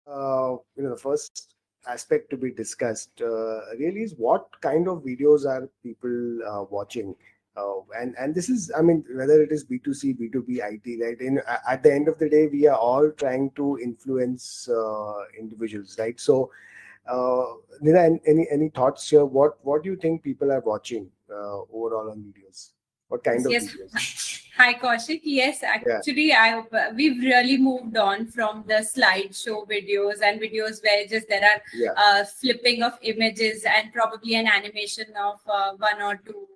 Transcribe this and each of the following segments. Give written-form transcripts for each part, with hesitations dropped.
The first aspect to be discussed really is what kind of videos are people watching. And this is, I mean, whether it is B2C, B2B, IT, right? At the end of the day, we are all trying to influence individuals, right? So, Nina, any thoughts here? What do you think people are watching overall on videos? What kind of Yes. videos? Hi, Kaushik. Yes, Yeah, actually, we've really moved on from the slideshow videos and videos where just there are yeah, flipping of images and probably an animation of one or two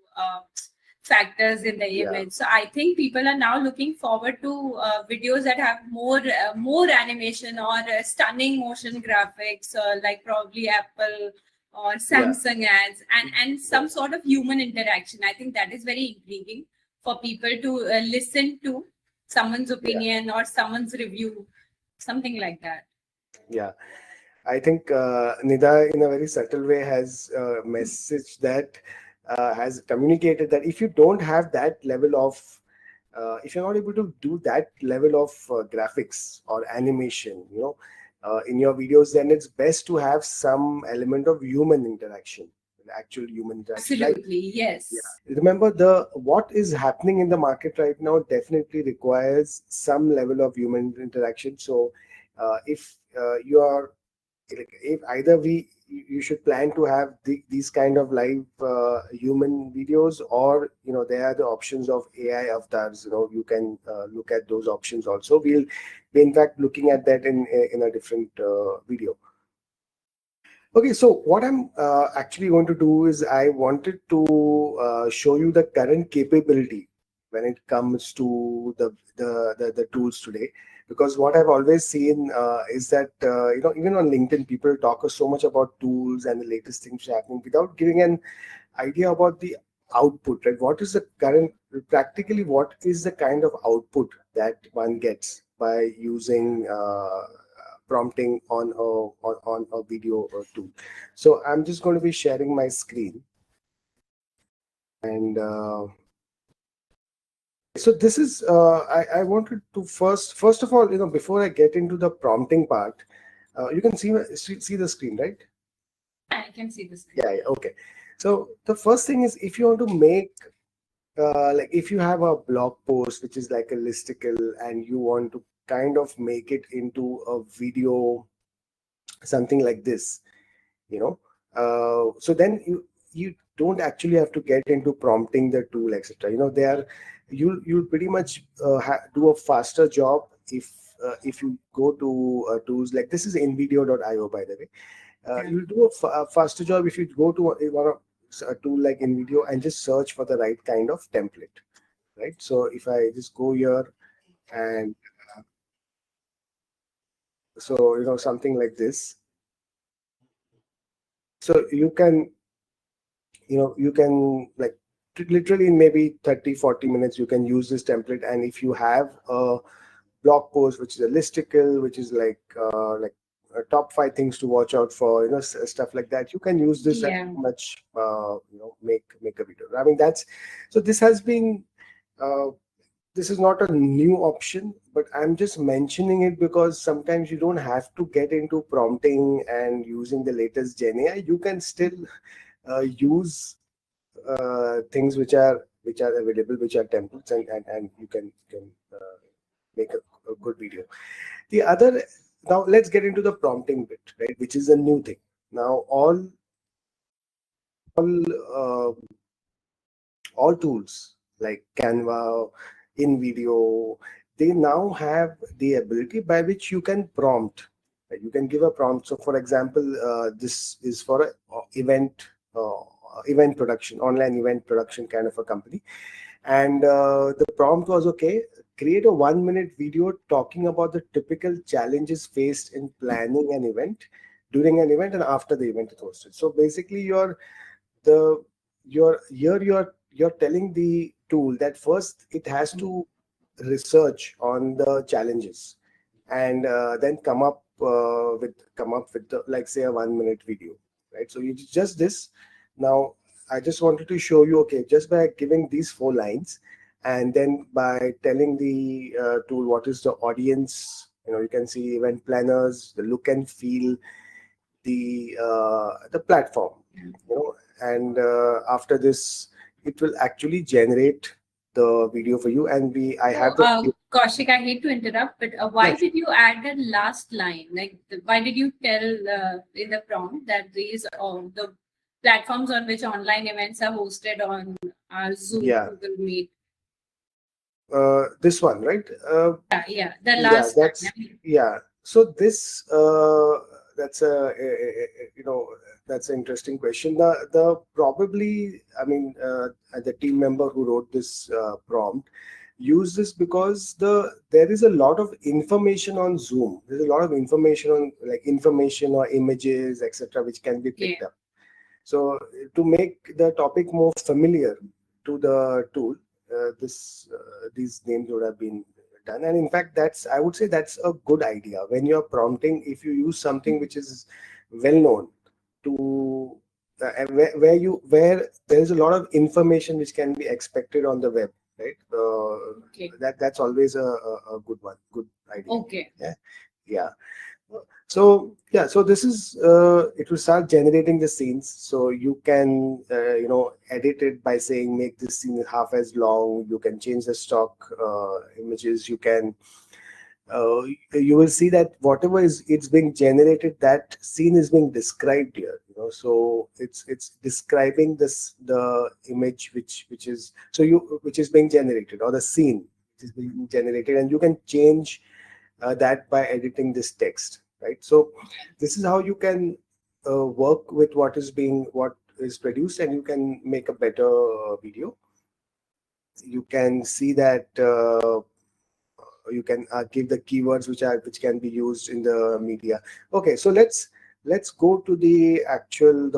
factors in the yeah, image. So I think people are now looking forward to videos that have more animation or stunning motion graphics, like probably Apple or yeah, Samsung ads, and yeah, some sort of human interaction. I think that is very intriguing for people to listen to someone's yeah, opinion or someone's review, something like that. yeah. I think Nida, in a very subtle way, has messaged that, has communicated that if you don't have that level of, if you're not able to do that level of graphics or animation, in your videos, then it's best to have some element of human interaction, actual human interaction. Like, Absolutely, yeah, yes. remember the what is happening in the market right now definitely requires some level of human interaction. So, if you are like, if either you should plan to have these kind of live human videos, or there are the options of AI avatars. You can look at those options also. We'll be in fact looking at that in a different video. Okay, so what I'm actually going to do is I wanted to show you the current capability when it comes to the tools today. Because what I've always seen is that even on LinkedIn, people talk so much about tools and the latest things happening without giving an idea about the output, right? What is the current, practically, what is the kind of output that one gets by using prompting on a video or tool. So I'm just going to be sharing my screen, and so this is I wanted to first of all, before I get into the prompting part, you can see the screen, right? I can see the screen. Yeah, yeah, okay. So the first thing is, if you want to make like if you have a blog post which is like a listicle, and you want to kind of make it into a video, something like this, you know so then you don't actually have to get into prompting the tool, etc. They are, you'll pretty much do a faster job if you go to tools like, this is Invideo.io, by the way. Yeah. You'll do a faster job if you go to a tool like Invideo and just search for the right kind of template, right? So if I just go here, and so something like this, so you can like literally in maybe 30-40 minutes you can use this template. And if you have a blog post which is a listicle, which is like top 5 things to watch out for, stuff like that, you can use this and Yeah. pretty much make a video. I mean, that's, so this has been uh, this is not a new option, but I'm just mentioning it because sometimes you don't have to get into prompting and using the latest Gen AI. You can still use things which are available, which are templates, and you can make a good video. The other, now let's get into the prompting bit, right? Which is a new thing. Now uh, all tools like Canva, Invideo, they now have the ability by which you can prompt. Right? You can give a prompt. So, for example, this is for a event production, online event production kind of a company, and the prompt was, okay, create a 1-minute video talking about the typical challenges faced in planning an event, during an event, and after the event is hosted. So basically, the you're telling the tool that first it has to research on the challenges, and then come up with like, say, a 1-minute video, right? So you just this. Now I just wanted to show you, okay, just by giving these 4 lines, and then by telling the tool what is the audience, You can see event planners, the look and feel, the platform, and after this, it will actually generate the video for you. And I So, have the Kaushik, I hate to interrupt, but why did you add the last line? Like, why did you tell in the prompt that these the platforms on which online events are hosted on Zoom, yeah, Google Meet? this one, right? Yeah, the Yeah, last line. that's yeah. So this that's that's an interesting question. The probably, I mean, the team member who wrote this prompt used this because there is a lot of information on Zoom. There's a lot of information on, like, information or images, etc., which can be picked up. So to make the topic more familiar to the tool, these names would have been done. And in fact, I would say that's a good idea. When you're prompting, if you use something which is well known to and where there is a lot of information which can be expected on the web, right? That's always a good one, good idea. Okay. Yeah. So yeah, so this is it will start generating the scenes. So you can edit it by saying make this scene half as long. You can change the stock images. You will see that whatever is it's being generated, that scene is being described here. So it's describing the image which is which is being generated, or the scene which is being generated, and you can change that by editing this text, right? So this is how you can work with what is produced, and you can make a better video. You can see that you can give the keywords which can be used in the media. Okay, so let's go to the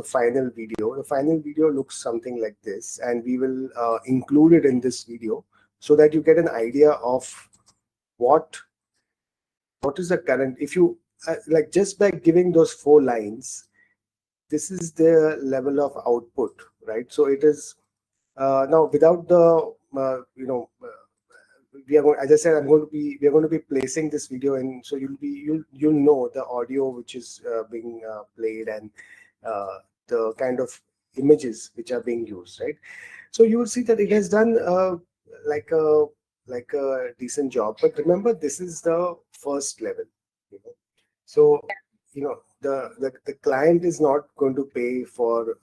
final video. The final video looks something like this, and we will include it in this video so that you get an idea of what is the current. If you like, just by giving those 4 lines, this is the level of output, right? So it is now without the we are going, as I said, we are going to be placing this video in, so you'll know the audio which is being played, and the kind of images which are being used, right? So you will see that it has done like a decent job. But remember, this is the first level, so the client is not going to pay for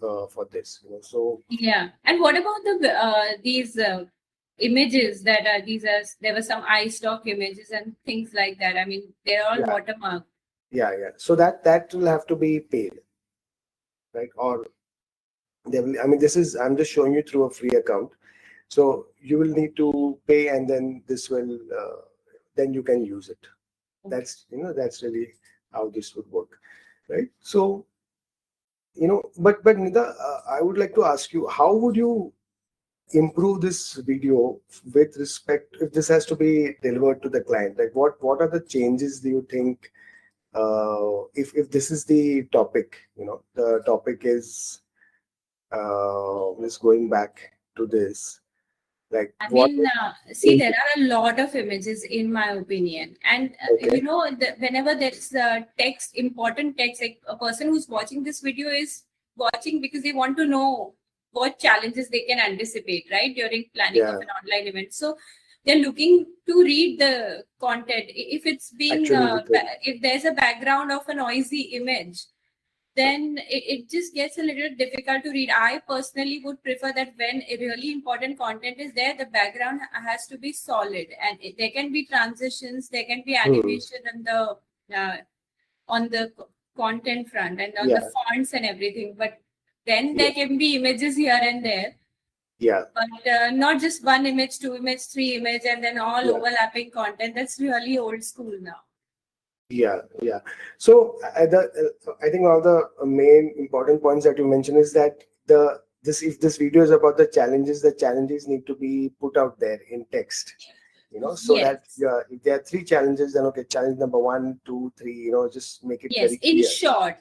this, so Yeah. And what about these images that are there were some iStock images and things like that. I mean, they're all yeah, watermarked. so that will have to be paid, right? Or they will, I mean, I'm just showing you through a free account, so you will need to pay, and then this will then you can use it. That's really how this would work, right? So but Nida, I would like to ask you, how would you improve this video with respect, if this has to be delivered to the client? Like, what are the changes do you think, if this is the topic, the topic is going back to this, like, I what mean, see, there are a lot of images, in my opinion, and okay, whenever there's text, important text, like a person who's watching this video is watching because they want to know what challenges they can anticipate, right, during planning of yeah, an online event. So they're looking to read the content. If it's being, actually literally, if there's a background of a noisy image, then it just gets a little difficult to read. I personally would prefer that when a really important content is there, the background has to be solid, and there can be transitions, there can be animation uh, on the content front and on the yeah, fonts and everything. But then yeah, there can be images here and there, yeah, but not just one image, two image, three image, and then all yeah. overlapping content. That's really old school now. Yeah. So I think one of the main important points that you mentioned is that if this video is about the challenges need to be put out there in text. So that, Yes. if there are 3 challenges, then okay, challenge number 1, 2, 3. Just make it Yes, very in clear. short,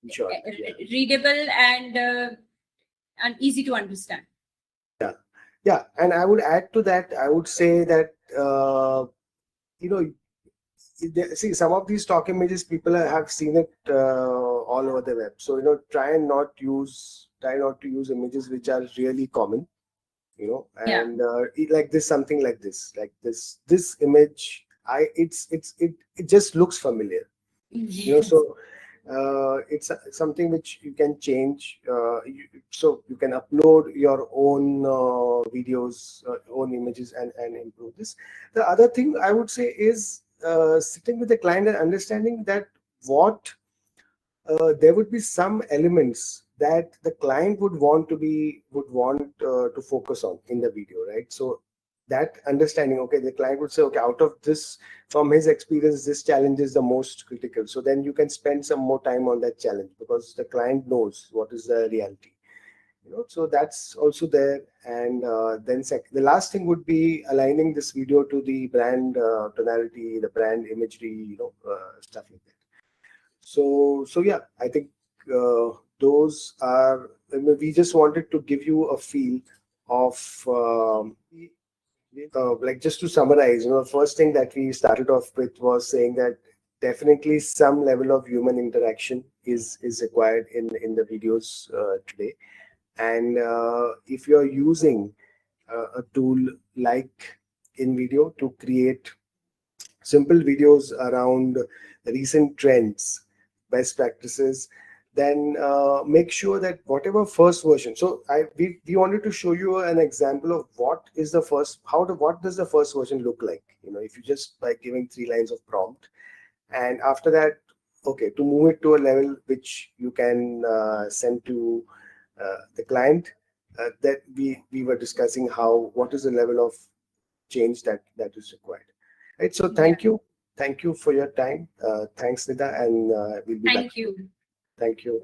In short, yeah, readable and easy to understand. yeah. And I would add to that. I would say that you know see, some of these stock images, people have seen it all over the web. So, try not to use images which are really common, Yeah. and like this, something like this image, it just looks familiar, Yes. so it's something which you can change, so you can upload your own videos, own images, and improve this. The other thing I would say is sitting with the client and understanding that what there would be some elements that the client would want to focus on in the video, right? So that understanding, okay, the client would say, okay, out of this, from his experience, this challenge is the most critical. So then you can spend some more time on that challenge because the client knows what is the reality. So that's also there. And then the last thing would be aligning this video to the brand tonality, the brand imagery, stuff like that. So yeah, I think those are. I mean, we just wanted to give you a feel of like, just to summarize. The first thing that we started off with was saying that definitely some level of human interaction is required in the videos today. And if you're using a tool like Invideo to create simple videos around recent trends, best practices, then make sure that whatever first version. So we wanted to show you an example of what is the first, what does the first version look like. If you just by giving 3 lines of prompt, and after that, okay, to move it to a level which you can send to the client, that we were discussing what is the level of change that is required. Right. So Yeah. thank you for your time. Thanks, Nida, and we'll be back. Thank you. Thank you.